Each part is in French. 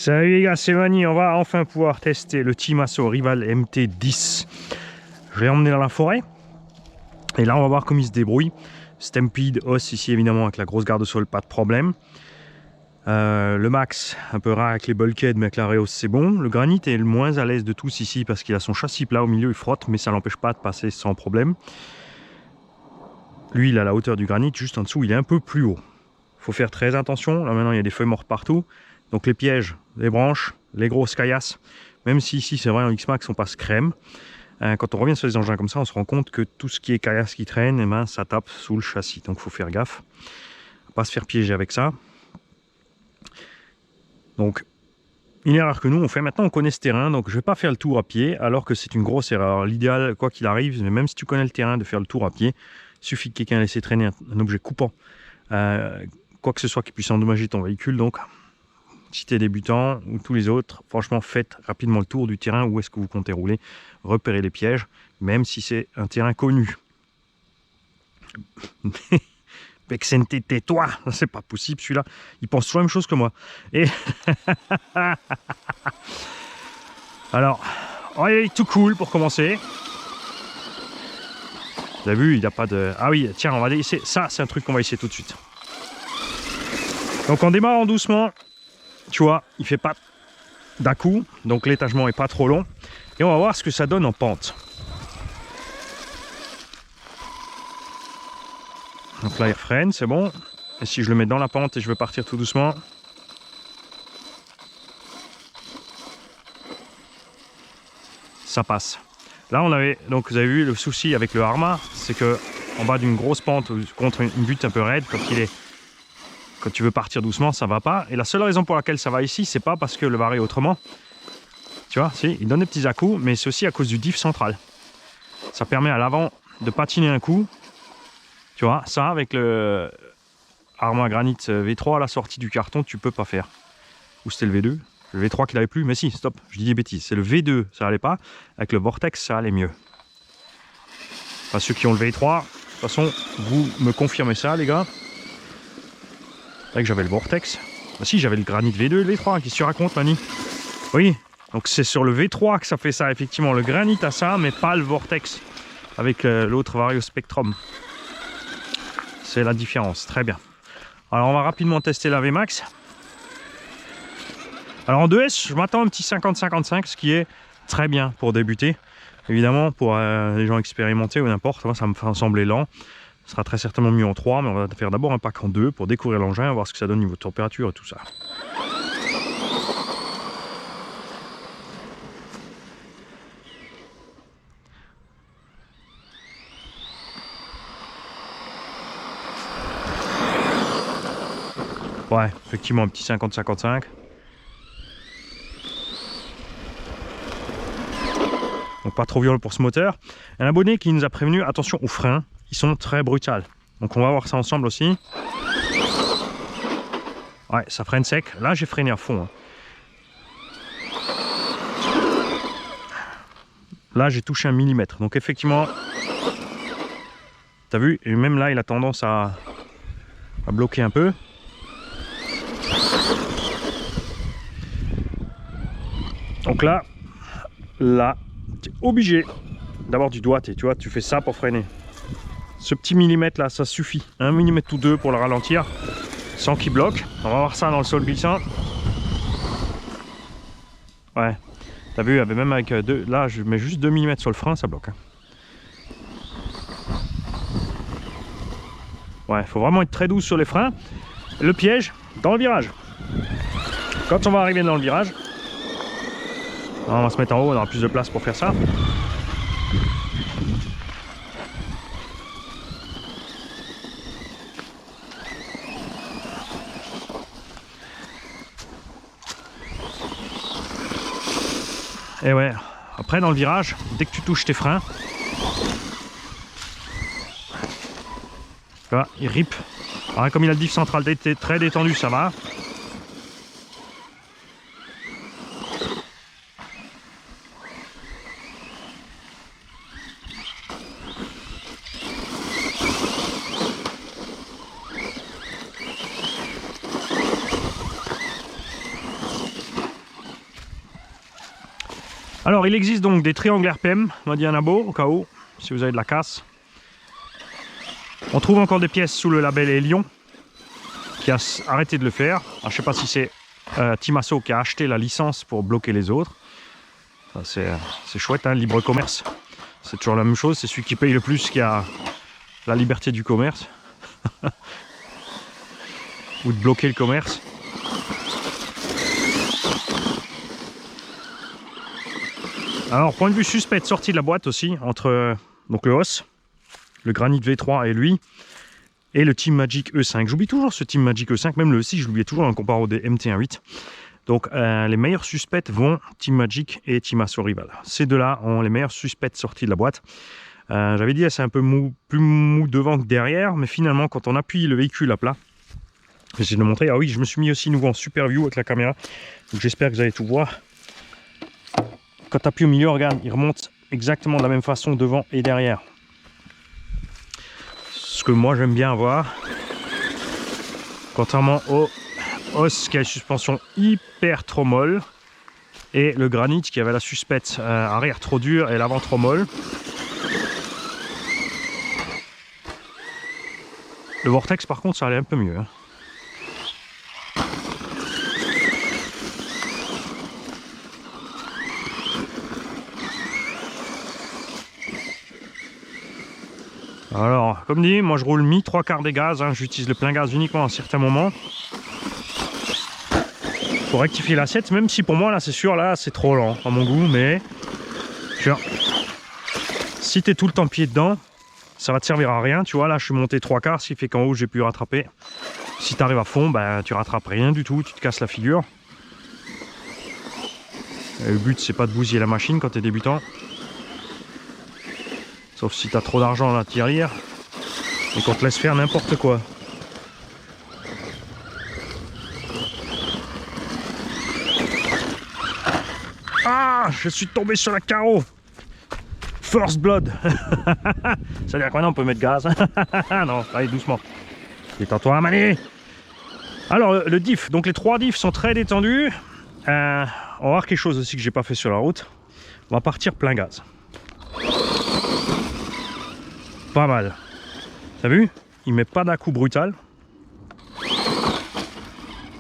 Salut les gars, c'est Mani, on va enfin pouvoir tester le Timasso Rival MT10. Je l'ai emmené dans la forêt et là on va voir comment il se débrouille. Stampede, os ici évidemment avec la grosse garde-sol, pas de problème. Le max, un peu rare avec les bulkheads, mais avec la Reos c'est bon. Le granit est le moins à l'aise de tous ici parce qu'il a son châssis plat au milieu, il frotte, mais ça l'empêche pas de passer sans problème. Lui il a la hauteur du granit, juste en dessous il est un peu plus haut. Faut faire très attention, là maintenant il y a des feuilles mortes partout. Donc les pièges, les branches, les grosses caillasses, même si ici c'est vrai en X-Max on passe crème, quand on revient sur les engins comme ça on se rend compte que tout ce qui est caillasse qui traîne, eh ben, ça tape sous le châssis. Donc il faut faire gaffe, pas se faire piéger avec ça. Donc une erreur que nous on fait, maintenant on connaît ce terrain, donc je vais pas faire le tour à pied alors que c'est une grosse erreur. L'idéal, quoi qu'il arrive, même si tu connais le terrain, de faire le tour à pied. Il suffit que quelqu'un laisse traîner un objet coupant, quoi que ce soit qui puisse endommager ton véhicule. Donc si tu es débutant ou tous les autres, franchement, faites rapidement le tour du terrain où est-ce que vous comptez rouler. Repérez les pièges, même si c'est un terrain connu. Pexente, tais-toi, c'est pas possible celui-là. Il pense toujours la même chose que moi. Et alors, oh, il est tout cool pour commencer. Vous avez vu, il n'y a pas de... Ah oui, tiens, on va essayer. Ça, c'est un truc qu'on va essayer tout de suite. Donc en démarrant doucement, tu vois, il fait pas d'un coup, donc l'étagement est pas trop long. Et on va voir ce que ça donne en pente. Donc là il freine, c'est bon. Et si je le mets dans la pente et je veux partir tout doucement, ça passe. Là on avait, donc vous avez vu le souci avec le Arrma, c'est que en bas d'une grosse pente contre une butte un peu raide, quand tu veux partir doucement, ça va pas. Et la seule raison pour laquelle ça va ici, c'est pas parce que le Vario est autrement. Tu vois, si, il donne des petits à-coups, mais c'est aussi à cause du diff central. Ça permet à l'avant de patiner un coup. Tu vois, ça avec le Arrma Granit V3 à la sortie du carton, tu peux pas faire. Ou c'était le V2? Le V3 qui l'avait plus, mais si, stop, je dis des bêtises. C'est le V2, ça allait pas. Avec le Vortex, ça allait mieux. Enfin, ceux qui ont le V3, de toute façon, vous me confirmez ça, les gars. C'est vrai que j'avais le Vortex. Ah si, j'avais le Granit V2 et le V3. Qu'est-ce que tu racontes, Mani? Oui, donc c'est sur le V3 que ça fait ça, effectivement. Le Granit a ça, mais pas le Vortex. Avec l'autre Vario Spectrum. C'est la différence, très bien. Alors on va rapidement tester la VMAX. Alors en 2S, je m'attends à un petit 50-55, ce qui est très bien pour débuter. Évidemment, pour les gens expérimentés ou n'importe, moi ça me fait sembler lent. Ce sera très certainement mieux en 3, mais on va faire d'abord un pack en 2 pour découvrir l'engin, voir ce que ça donne niveau de température et tout ça. Ouais, effectivement, un petit 50-55. Donc pas trop violent pour ce moteur. Un abonné qui nous a prévenu, attention aux freins, ils sont très brutals. Donc on va voir ça ensemble aussi. Ouais, ça freine sec. Là, j'ai freiné à fond. Là, j'ai touché 1 mm. Donc effectivement, t'as vu, et même là, il a tendance à bloquer un peu. Donc là, tu es obligé d'avoir du doigté, tu vois, tu fais ça pour freiner. Ce petit millimètre là, ça suffit. 1 mm ou 2 pour le ralentir, sans qu'il bloque. On va voir ça dans le sol glissant. Ouais, t'as vu, même avec 2, là je mets juste 2 mm sur le frein, ça bloque. Ouais, faut vraiment être très doux sur les freins. Le piège, dans le virage. Quand on va arriver dans le virage, on va se mettre en haut, on aura plus de place pour faire ça. Et ouais, après dans le virage, dès que tu touches tes freins, tu vois, il rip. Alors, comme il a le diff central très détendu, ça va. Alors il existe donc des triangles RPM, m'a dit Anabo, au cas où, si vous avez de la casse. On trouve encore des pièces sous le label Elion, qui a arrêté de le faire. Alors, je ne sais pas si c'est Timasso qui a acheté la licence pour bloquer les autres. C'est chouette, hein, libre commerce. C'est toujours la même chose, c'est celui qui paye le plus qui a la liberté du commerce. Ou de bloquer le commerce. Alors, point de vue suspect, sorti de la boîte aussi, entre donc le os, le Granit V3 et lui, et le Team Magic E5. J'oublie toujours ce Team Magic E5, même le E6, je l'oubliais toujours en comparant des MT18. Donc, les meilleurs suspects vont Team Magic et Timasso Rival. Ces deux-là ont les meilleurs suspects sortis de la boîte. J'avais dit, c'est un peu mou, plus mou devant que derrière, mais finalement, quand on appuie le véhicule à plat, j'essaie de le montrer. Ah oui, je me suis mis aussi nouveau en super view avec la caméra, donc j'espère que vous allez tout voir. Quand tu appuies au milieu, regarde, il remonte exactement de la même façon devant et derrière. Ce que moi j'aime bien avoir, contrairement au os qui a une suspension hyper trop molle, et le Granit qui avait la suspecte arrière trop dure et l'avant trop molle. Le Vortex par contre ça allait un peu mieux, hein. Alors, comme dit, moi je roule mi 3/4 des gaz, hein. J'utilise le plein gaz uniquement à certains moments. Pour rectifier l'assiette, même si pour moi là c'est sûr, là c'est trop lent à mon goût, mais genre, si tu es tout le temps pied dedans, ça va te servir à rien. Tu vois, là je suis monté 3/4, ce qui fait qu'en haut j'ai pu rattraper. Si tu arrives à fond, ben, tu rattrapes rien du tout, tu te casses la figure. Et le but c'est pas de bousiller la machine quand tu es débutant. Sauf si tu as trop d'argent à tirer et qu'on te laisse faire n'importe quoi. Ah, je suis tombé sur la carreau. First blood. Ça veut dire quoi? Non, on peut mettre gaz. Non, allez doucement. Détends-toi, Mané. Alors le diff, donc les 3 diffs sont très détendus. On va voir quelque chose aussi que j'ai pas fait sur la route. On va partir plein gaz. Pas mal. T'as vu? Il met pas d'un-coup brutal.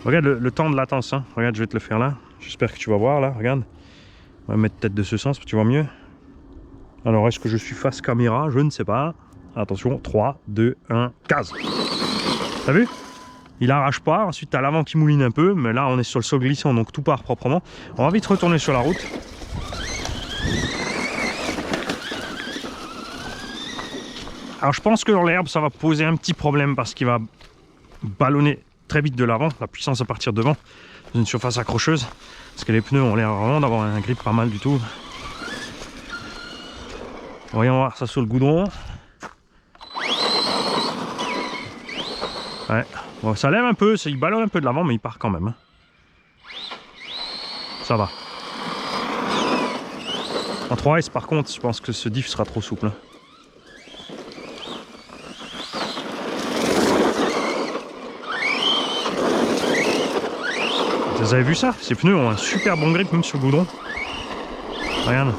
Regarde le temps de latence, hein. Regarde, je vais te le faire là. J'espère que tu vas voir là, regarde. On va mettre peut-être de ce sens pour que tu vois mieux. Alors, est-ce que je suis face caméra? Je ne sais pas. Attention, 3, 2, 1, gaz. T'as vu? Il arrache pas. Ensuite, tu as l'avant qui mouline un peu. Mais là, on est sur le sol glissant, donc tout part proprement. On va vite retourner sur la route. Alors, je pense que dans l'herbe, ça va poser un petit problème parce qu'il va ballonner très vite de l'avant. La puissance à partir devant, dans une surface accrocheuse. Parce que les pneus ont l'air vraiment d'avoir un grip pas mal du tout. Voyons voir ça sur le goudron. Ouais, bon, ça lève un peu, il ballonne un peu de l'avant, mais il part quand même. Ça va. En 3S par contre, je pense que ce diff sera trop souple. Vous avez vu ça? Ces pneus ont un super bon grip même sur le goudron. Regarde.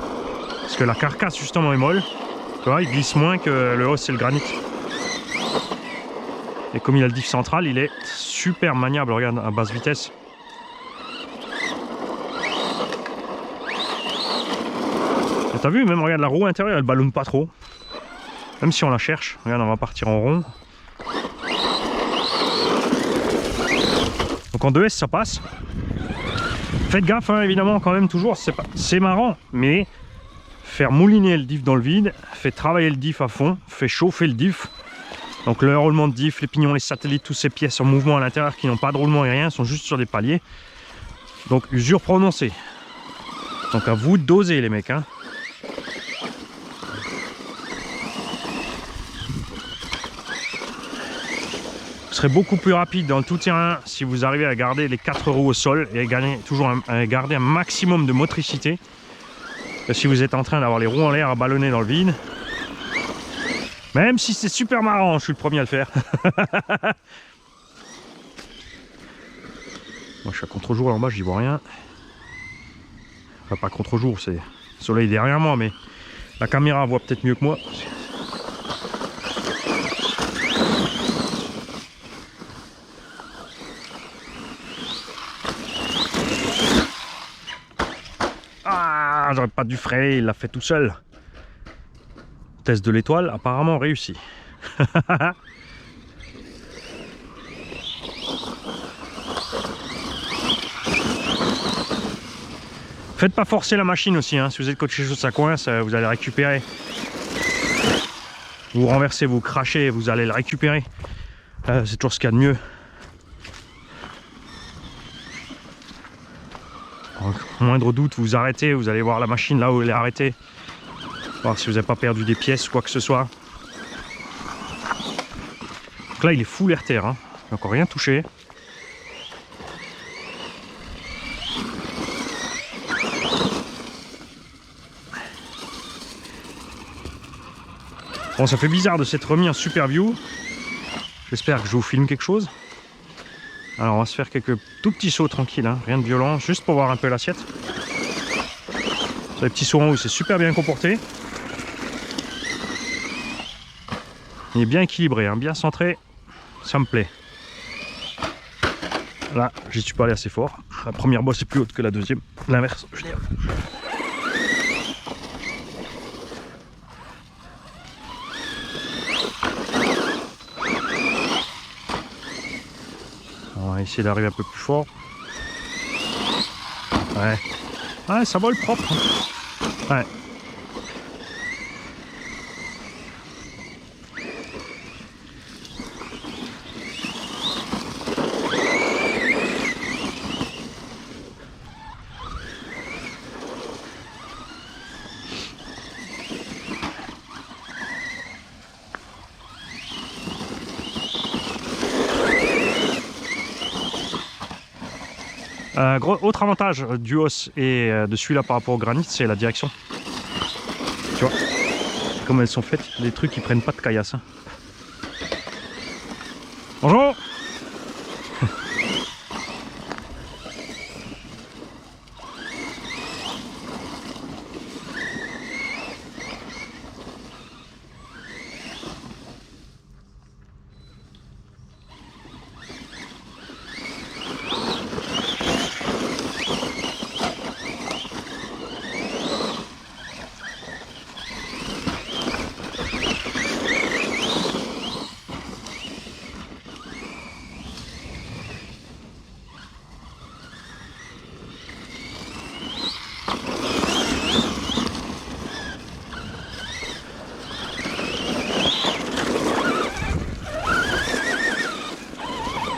Parce que la carcasse justement est molle. Tu vois, il glisse moins que le os et le Granit. Et comme il a le diff central, il est super maniable. Regarde, à basse vitesse. Et t'as vu, même regarde la roue intérieure, elle ballonne pas trop. Même si on la cherche. Regarde, on va partir en rond. Donc en 2S ça passe. Faites gaffe, hein, évidemment, quand même, toujours, c'est marrant, mais faire mouliner le diff dans le vide, fait travailler le diff à fond, fait chauffer le diff. Donc le roulement de diff, les pignons, les satellites, toutes ces pièces en mouvement à l'intérieur qui n'ont pas de roulement et rien, sont juste sur des paliers. Donc usure prononcée. Donc à vous de doser les mecs, hein. Vous serez beaucoup plus rapide dans le tout-terrain si vous arrivez à garder les 4 roues au sol et à garder un maximum de motricité que si vous êtes en train d'avoir les roues en l'air à ballonner dans le vide. Même si c'est super marrant, je suis le premier à le faire. Moi je suis à contre-jour en bas, j'y vois rien. Enfin, pas contre-jour, c'est soleil derrière moi, mais la caméra voit peut-être mieux que moi. Ah, j'aurais pas dû freiner, il l'a fait tout seul. Test de l'étoile, apparemment réussi. Faites pas forcer la machine aussi, hein. Si vous êtes quelque chose ça coince, vous allez récupérer. Vous renversez, vous crachez, vous allez le récupérer. C'est toujours ce qu'il y a de mieux. Au moindre doute, vous arrêtez, vous allez voir la machine là où elle est arrêtée. Voir si vous n'avez pas perdu des pièces ou quoi que ce soit. Donc là, il est full RTR, hein. Il n'a encore rien touché. Bon, ça fait bizarre de s'être remis en super view. J'espère que je vous filme quelque chose. Alors, on va se faire quelques tout petits sauts tranquilles, hein. Rien de violent, juste pour voir un peu l'assiette. Sur les petits sauts en haut, c'est super bien comporté. Il est bien équilibré, hein, bien centré. Ça me plaît. Là, j'y suis pas allé assez fort. La première bosse est plus haute que la deuxième. L'inverse, je veux dire. On va essayer d'arriver un peu plus fort. Ouais. Ouais, ça vole propre. Ouais. Autre avantage du Hoss et de celui-là par rapport au granit, c'est la direction. Tu vois, comme elles sont faites, les trucs qui prennent pas de caillasse. Hein. Bonjour.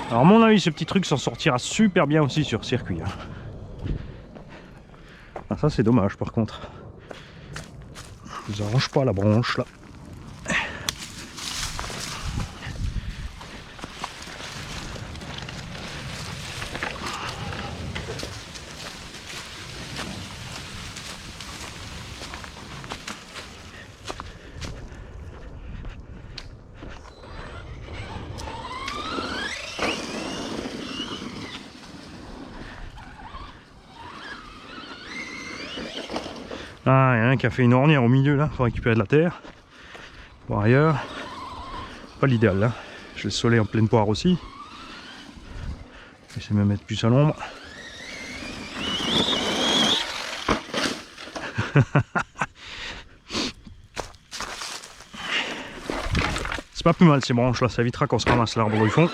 Alors à mon avis, ce petit truc s'en sortira super bien aussi sur circuit. Hein. Ah, ça c'est dommage par contre. Je vous arrange pas la branche là. Ah, il y en a un qui a fait une ornière au milieu là pour récupérer de la terre. Par ailleurs, pas l'idéal là. J'ai le soleil en pleine poire aussi. Je vais essayer de me mettre plus à l'ombre. C'est pas plus mal ces branches là, ça évitera qu'on se ramasse l'arbre du fond.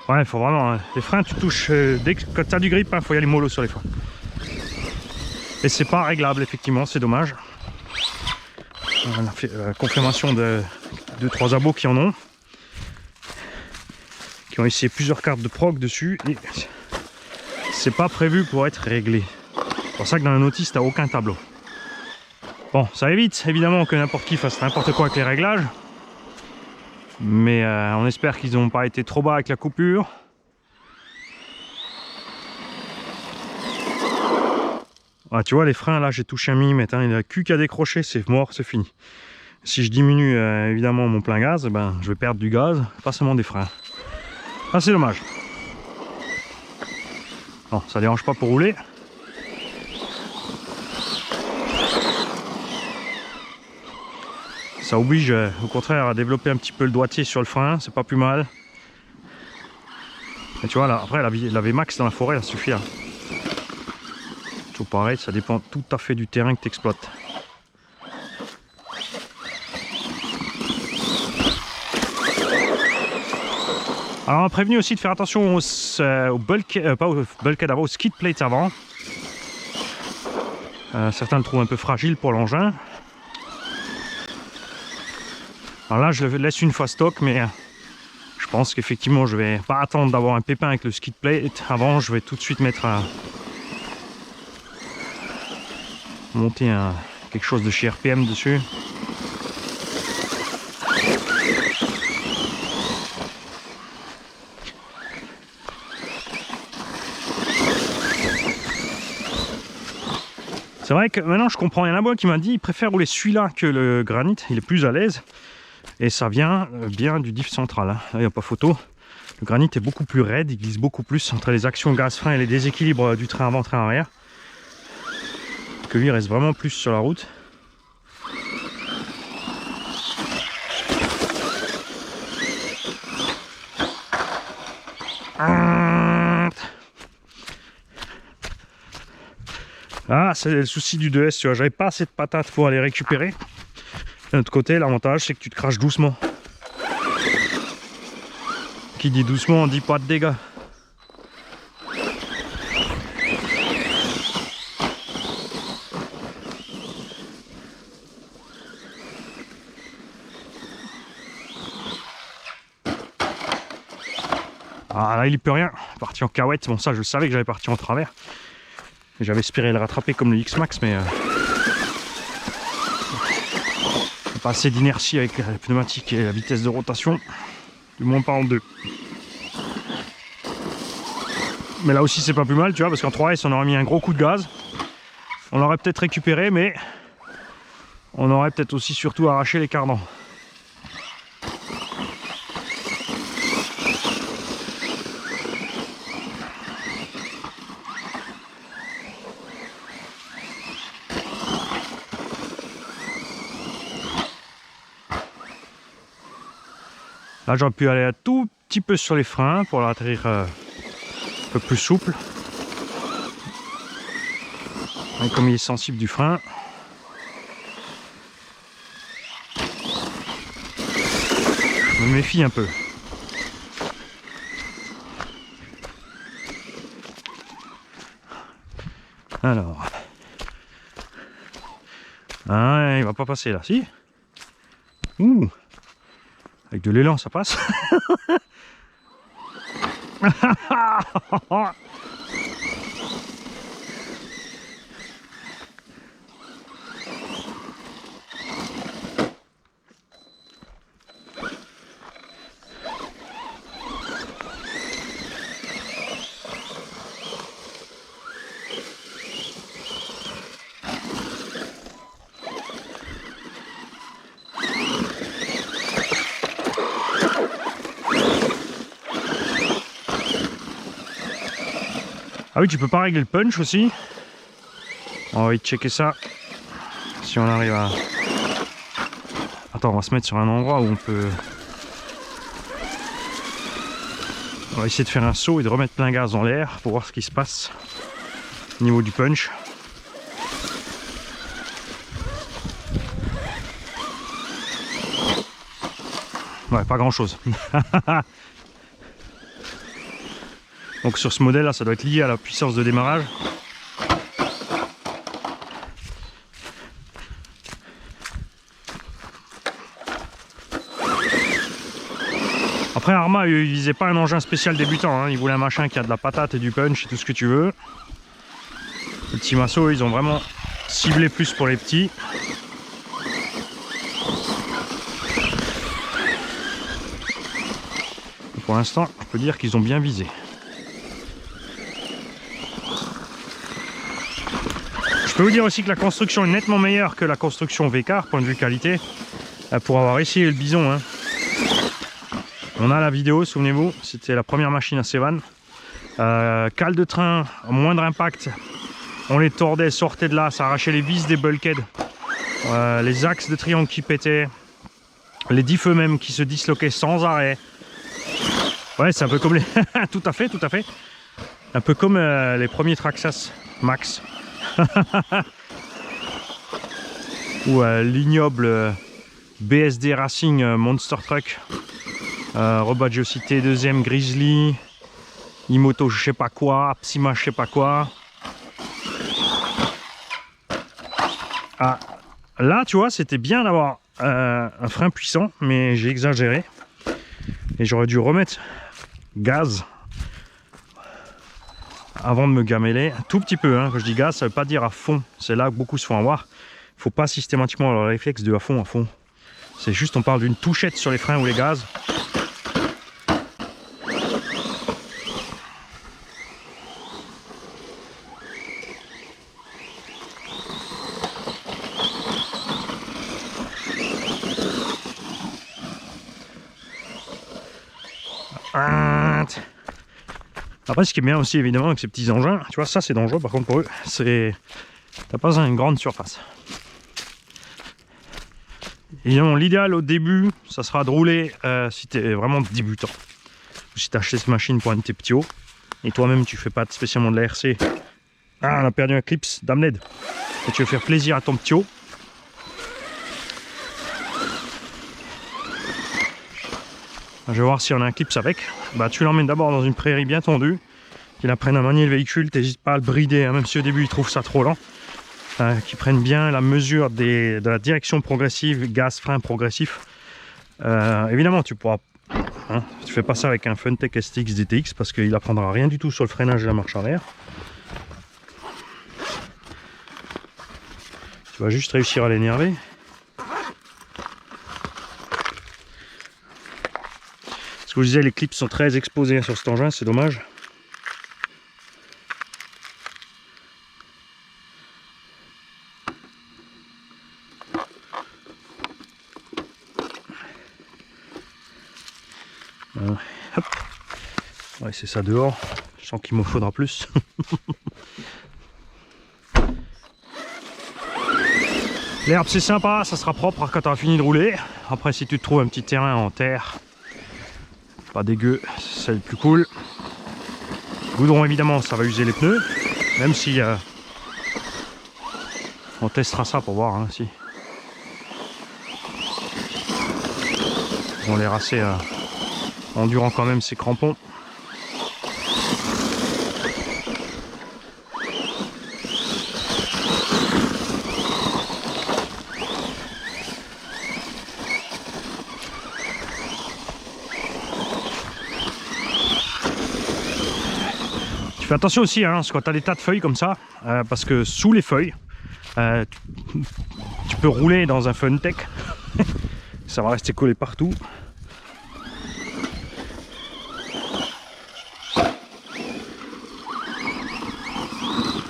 Ouais, il faut vraiment. Hein, les freins, tu touches. Quand tu as du grip, il faut y aller mollo sur les freins. Et c'est pas réglable, effectivement, c'est dommage. On a fait la confirmation de 2-3 abos qui en ont. Qui ont essayé plusieurs cartes de prog dessus. Et c'est pas prévu pour être réglé. C'est pour ça que dans la notice, tu n'as aucun tableau. Bon, ça évite évidemment que n'importe qui fasse n'importe quoi avec les réglages. Mais on espère qu'ils n'ont pas été trop bas avec la coupure. Ah, tu vois les freins là, j'ai touché un millimètre, hein, il n'y a que qu'à décrocher, c'est mort, c'est fini. Si je diminue évidemment mon plein gaz, ben, je vais perdre du gaz, pas seulement des freins. Ah, c'est dommage. Bon, ça dérange pas pour rouler. Ça oblige au contraire à développer un petit peu le doigtier sur le frein, c'est pas plus mal. Et tu vois là, après la VMAX dans la forêt, ça suffit là. Tout pareil, ça dépend tout à fait du terrain que tu exploites. Alors on a prévenu aussi de faire attention au bulkhead, pas au bulkhead avant, au skid plate avant. Certains le trouvent un peu fragile pour l'engin. Alors là je le laisse une fois stock, mais je pense qu'effectivement je vais pas attendre d'avoir un pépin avec le skid plate avant, je vais tout de suite mettre monter quelque chose de chez RPM dessus. C'est vrai que maintenant je comprends, il y en a un qui m'a dit il préfère rouler celui-là que le granit, il est plus à l'aise. Et ça vient bien du diff central, hein. Là il n'y a pas photo. Le granit est beaucoup plus raide, il glisse beaucoup plus entre les actions gaz-frein et les déséquilibres du train avant, train arrière. Que lui il reste vraiment plus sur la route. Ah, c'est le souci du 2S, tu vois, j'avais pas assez de patates pour aller récupérer. D'un autre côté, l'avantage c'est que tu te craches doucement. Qui dit doucement, dit pas de dégâts. Ah là il peut rien, parti en cahuète, bon ça je savais que j'avais parti en travers. J'avais espéré le rattraper comme le X-Max, mais pas assez d'inertie avec la pneumatique et la vitesse de rotation, du moins pas en deux. Mais là aussi c'est pas plus mal, tu vois, parce qu'en 3S on aurait mis un gros coup de gaz, on l'aurait peut-être récupéré, mais on aurait peut-être aussi surtout arraché les cardans. Là j'aurais pu aller un tout petit peu sur les freins pour l'atterrir un peu plus souple. Et comme il est sensible du frein, je me méfie un peu. Alors, ah, il va pas passer là, si. Ouh. Avec de l'élan ça passe. Ah oui, tu peux pas régler le punch aussi. On va y checker ça. Si on arrive à... Attends, on va se mettre sur un endroit où on peut... On va essayer de faire un saut et de remettre plein gaz dans l'air pour voir ce qui se passe au niveau du punch. Ouais, pas grand chose. Donc sur ce modèle là, ça doit être lié à la puissance de démarrage. Après Arma, il visait pas un engin spécial débutant, hein. Il voulait un machin qui a de la patate et du punch et tout ce que tu veux. Les petits Masseau, ils ont vraiment ciblé plus pour les petits. Pour l'instant, je peux dire qu'ils ont bien visé. Je peux vous dire aussi que la construction est nettement meilleure que la construction V-Car, point de vue qualité, pour avoir essayé le bison. Hein. On a la vidéo, souvenez-vous, c'était la première machine à Sevan. Cale de train, moindre impact, on les tordait, sortait de là, ça arrachait les vis des bulkheads, les axes de triangle qui pétaient, les diffs eux-mêmes qui se disloquaient sans arrêt. Ouais, c'est un peu comme les... tout à fait, tout à fait. Un peu comme les premiers Traxxas Max. Ou l'ignoble BSD Racing Monster Truck. Rebadge aussi T2M Grizzly. Imoto je sais pas quoi, Psyma je sais pas quoi. Ah, là tu vois c'était bien d'avoir un frein puissant, mais j'ai exagéré. Et j'aurais dû remettre gaz avant de me gameler. Un tout petit peu, hein. Quand je dis gaz, ça veut pas dire à fond. C'est là que beaucoup se font avoir. Il faut pas systématiquement avoir le réflexe de à fond, à fond. C'est juste, on parle d'une touchette sur les freins ou les gaz. Après, ce qui est bien aussi évidemment avec ces petits engins, tu vois, ça c'est dangereux par contre pour eux, c'est t'as pas besoin d'une grande surface. Évidemment, l'idéal au début, ça sera de rouler si tu es vraiment débutant. Ou si tu as acheté cette machine pour un de tes petits hauts, et toi-même tu fais pas spécialement de la RC. Ah, on a perdu un clips d'Amned. Et tu veux faire plaisir à ton petit haut. Je vais voir si on a un clips avec. Bah, tu l'emmènes d'abord dans une prairie bien tendue, qu'il apprenne à manier le véhicule, t'hésites pas à le brider, hein, même si au début il trouve ça trop lent. Qu'ils prennent bien la mesure de la direction progressive, gaz, frein progressif. Évidemment, tu pourras. Hein, tu fais pas ça avec un Funtech STX DTX parce qu'il apprendra rien du tout sur le freinage et la marche arrière. Tu vas juste réussir à l'énerver. Ce que je disais, les clips sont très exposés sur cet engin, c'est dommage. Hop. Ouais, c'est ça dehors. Je sens qu'il m'en faudra plus. L'herbe c'est sympa, ça sera propre quand tu auras fini de rouler. Après si tu te trouves un petit terrain en terre, pas dégueu, c'est le plus cool. Goudron évidemment ça va user les pneus, même si on testera ça pour voir hein, si. On les rasser endurant quand même ces crampons. Fais attention aussi hein, quand tu as des tas de feuilles comme ça, parce que sous les feuilles, tu peux rouler dans un Funtech, ça va rester collé partout.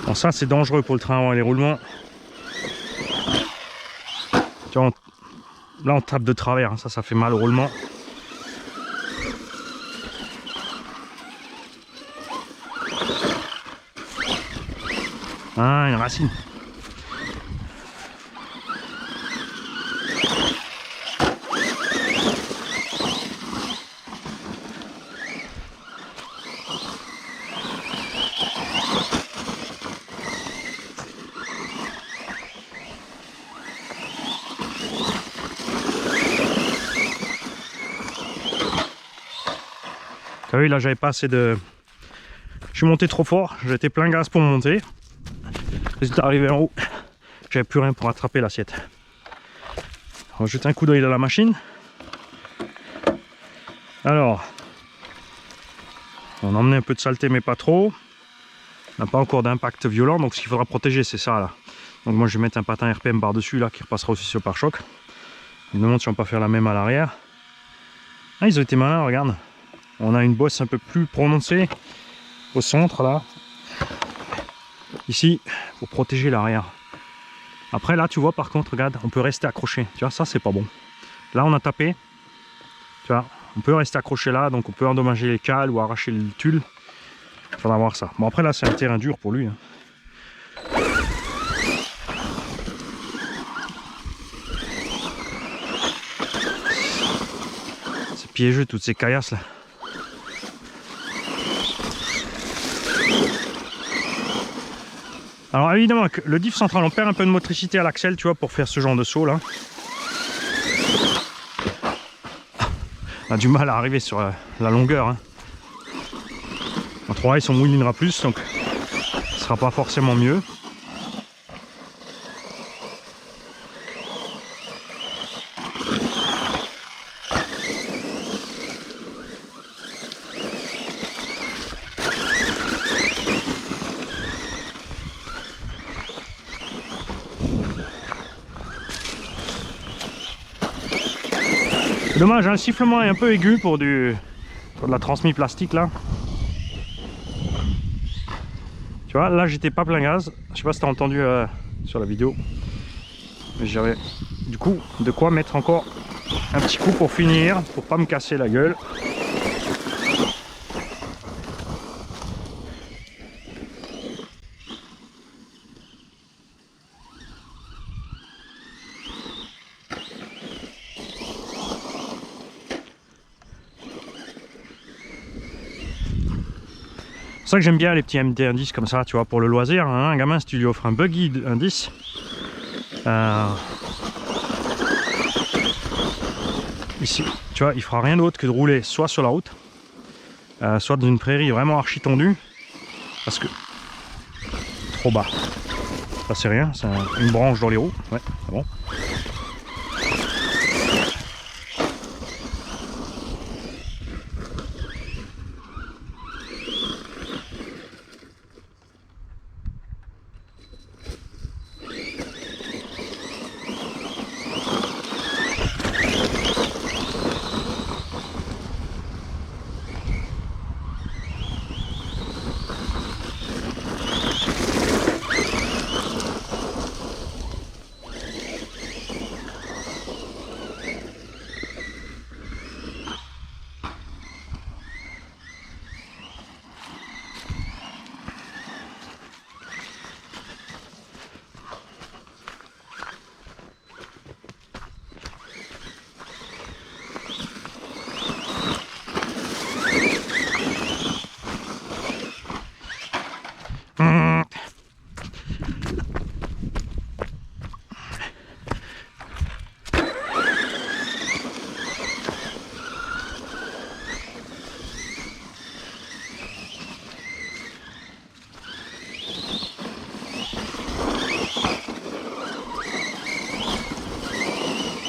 Bon, ça c'est dangereux pour le train avant les roulements. Tu vois, là on tape de travers, hein, ça fait mal au roulement. Ah, une racine. T'as vu, là j'avais pas assez de... Je suis monté trop fort, j'étais plein gaz pour monter. Résultat, arrivé en haut, j'avais plus rien pour attraper l'assiette. On va jeter un coup d'œil dans la machine. Alors, on a emmené un peu de saleté mais pas trop. On n'a pas encore d'impact violent, donc ce qu'il faudra protéger c'est ça là. Donc moi je vais mettre un patin RPM par dessus là qui repassera aussi sur le pare-choc. Je me demande si on va pas faire la même à l'arrière. Ah, ils ont été malins, regarde. On a une bosse un peu plus prononcée au centre là. Ici, pour protéger l'arrière. Après là, tu vois, par contre, regarde, on peut rester accroché. Tu vois, ça c'est pas bon. Là, on a tapé. Tu vois, on peut rester accroché là, donc on peut endommager les cales ou arracher le tulle. Il faudra voir ça. Bon, après là, c'est un terrain dur pour lui. Hein. C'est piégeux, toutes ces caillasses là. Alors évidemment, le diff central, on perd un peu de motricité à l'axel, tu vois, pour faire ce genre de saut là. On a du mal à arriver sur la longueur. Hein. En 3 on moulinera plus, donc ce sera pas forcément mieux. Dommage, hein, le sifflement est un peu aigu pour de la transmis plastique là. Tu vois, là j'étais pas plein gaz. Je sais pas si t'as entendu sur la vidéo. Mais j'avais du coup de quoi mettre encore un petit coup pour finir, pour pas me casser la gueule. C'est ça que j'aime bien les petits MD indices comme ça, tu vois, pour le loisir. Hein, un gamin, si tu lui offres un buggy indice, ici, tu vois, il fera rien d'autre que de rouler soit sur la route, soit dans une prairie vraiment archi tendue, parce que trop bas. Ça c'est rien, c'est une branche dans les roues. Ouais, c'est bon.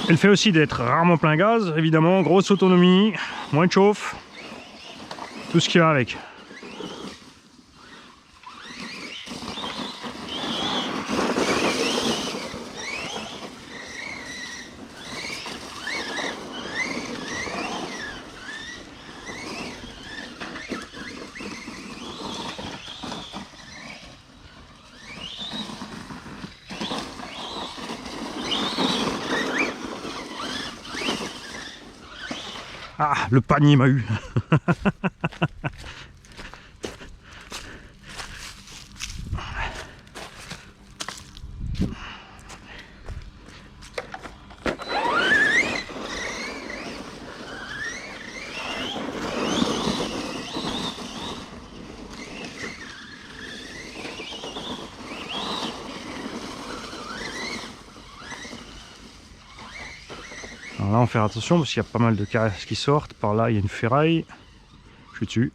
Et le fait aussi d'être rarement plein gaz, évidemment, grosse autonomie, moins de chauffe, tout ce qui va avec. Ah, le panier m'a eu. Alors là, on fait attention parce qu'il y a pas mal de caresses qui sortent. Par là, il y a une ferraille. Je suis dessus.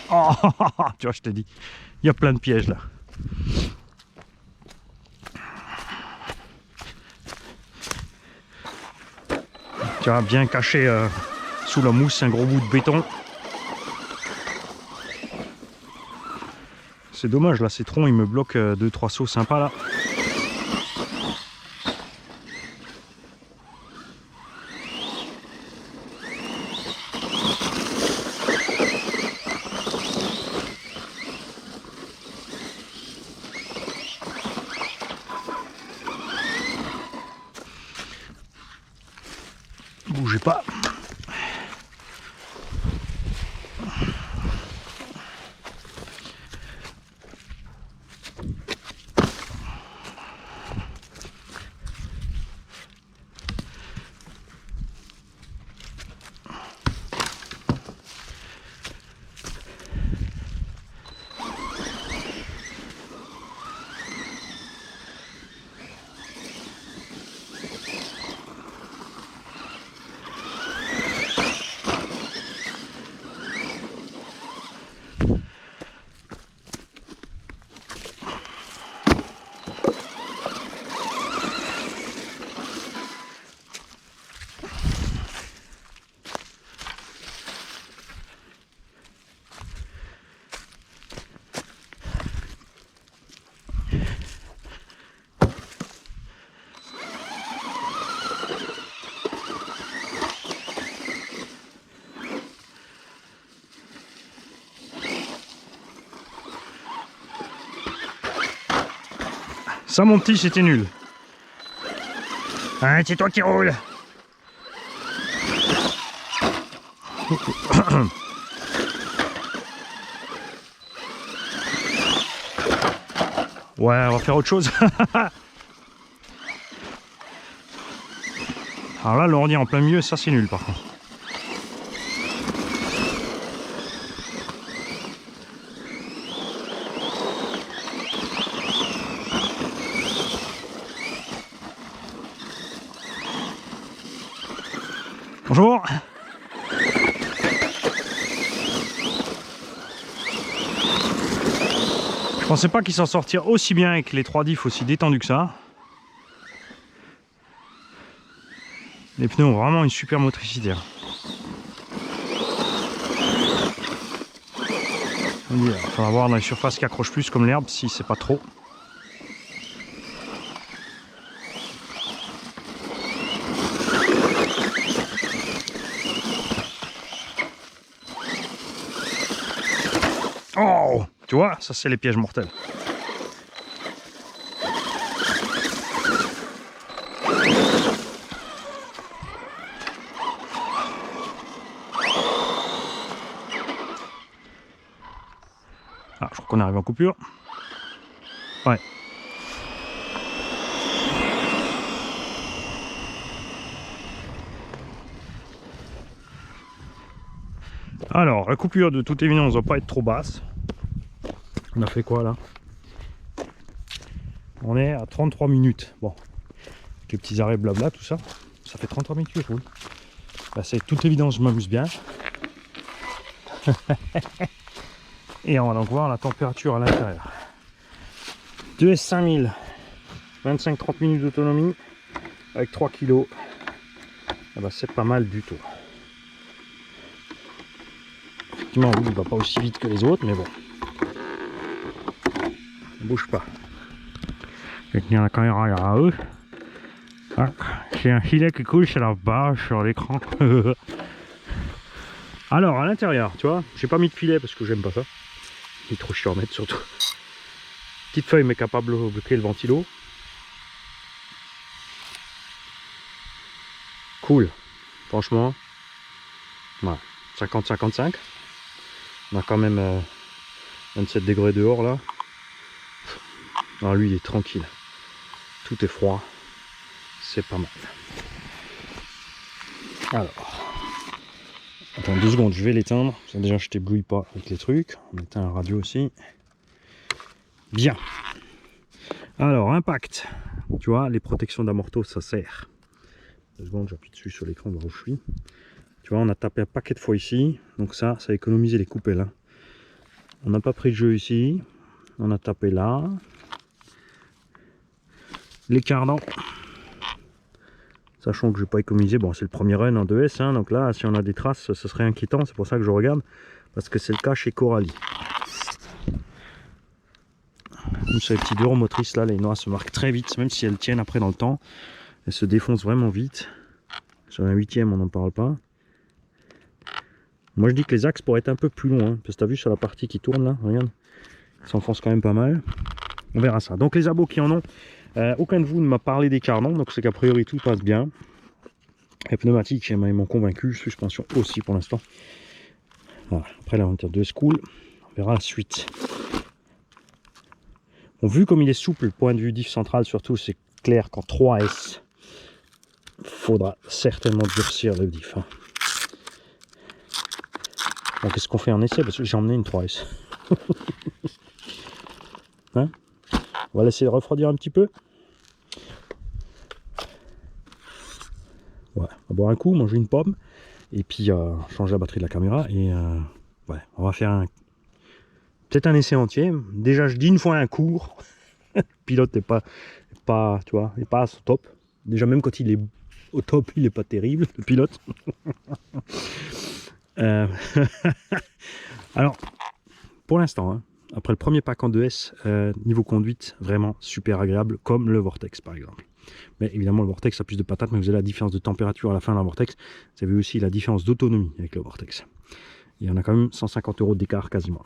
Oh, tu vois, je t'ai dit, il y a plein de pièges là. Tu vois, bien caché sous la mousse, un gros bout de béton. C'est dommage, là, ces troncs, ils me bloquent 2-3 sauts sympas là. Bougez pas. Ça, mon petit, c'était nul. Hein, c'est toi qui roule. Ouais, on va faire autre chose. Alors là, l'ordi en plein milieu, ça c'est nul par contre. Bonjour. Je pensais pas qu'il s'en sortir aussi bien avec les 3 diffs aussi détendus que ça. Les pneus ont vraiment une super motricité. Il faudra voir dans les surfaces qui accrochent plus comme l'herbe si c'est pas trop. Oh, tu vois, ça c'est les pièges mortels. Ah, je crois qu'on arrive en coupure. Ouais. Alors, la coupure de toute évidence ne va pas être trop basse. On a fait quoi là? On est à 33 minutes. Bon, avec les petits arrêts blabla, tout ça. Ça fait 33 minutes que je roule. Bah, c'est toute évidence, je m'amuse bien. Et on va donc voir la température à l'intérieur. 2 5000, 25-30 minutes d'autonomie avec 3 kg. Ah bah, c'est pas mal du tout. Effectivement, oui, il va pas aussi vite que les autres, mais bon. Ne bouge pas. Je vais tenir la caméra à eux. Ah, j'ai un filet qui coule sur la barre, sur l'écran. Alors, à l'intérieur, tu vois, j'ai pas mis de filet parce que j'aime pas ça. Il est trop chiant à mettre surtout. Petite feuille mais capable de bloquer le ventilo. Cool. Franchement. Voilà. 50-55. On a quand même 27 degrés dehors là. Alors lui il est tranquille. Tout est froid. C'est pas mal. Alors. Attends 2 secondes, je vais l'éteindre. Déjà je t'éblouis pas avec les trucs. On éteint la radio aussi. Bien. Alors impact. Tu vois, les protections d'amorto ça sert. 2 secondes, j'appuie dessus sur l'écran voir où je suis. Tu vois, on a tapé un paquet de fois ici. Donc ça a économisé les coupelles. Hein. On n'a pas pris de jeu ici. On a tapé là. Les cardans. Sachant que je vais pas économiser. Bon, c'est le premier run en 2S. Hein, donc là, si on a des traces, ce serait inquiétant. C'est pour ça que je regarde. Parce que c'est le cas chez Coralie. Nous, sur les petites bureaux motrices, là, les noix se marquent très vite. Même si elles tiennent après dans le temps. Elles se défoncent vraiment vite. Sur un 8ème, on n'en parle pas. Moi, je dis que les axes pourraient être un peu plus longs. Hein, parce que tu as vu sur la partie qui tourne là. Regarde. Ils s'enfoncent quand même pas mal. On verra ça. Donc, les abos qui en ont. Aucun de vous ne m'a parlé des cardans. Donc, c'est qu'a priori, tout passe bien. Les pneumatiques, ils m'ont convaincu, suspension aussi pour l'instant. Voilà. Après la Hunter 2 School, on verra la suite. Bon, vu comme il est souple, point de vue diff central surtout, c'est clair qu'en 3S, il faudra certainement durcir le diff. Hein. Bon, qu'est-ce qu'on fait en essai? Parce que j'ai emmené une 3S. Hein, on va laisser le refroidir un petit peu. Ouais, on va boire un coup, manger une pomme, et puis changer la batterie de la caméra. Et ouais, on va faire peut-être un essai entier. Déjà, je dis une fois un cours. Le pilote n'est pas, tu vois, n'est pas au top. Déjà, même quand il est au top, il n'est pas terrible, le pilote. Alors, pour l'instant, hein, après le premier pack en 2S, niveau conduite, vraiment super agréable, comme le Vortex par exemple. Mais évidemment, le Vortex a plus de patates, mais vous avez la différence de température à la fin de la Vortex. Vous avez aussi la différence d'autonomie avec le Vortex. Il y en a quand même 150 € d'écart quasiment.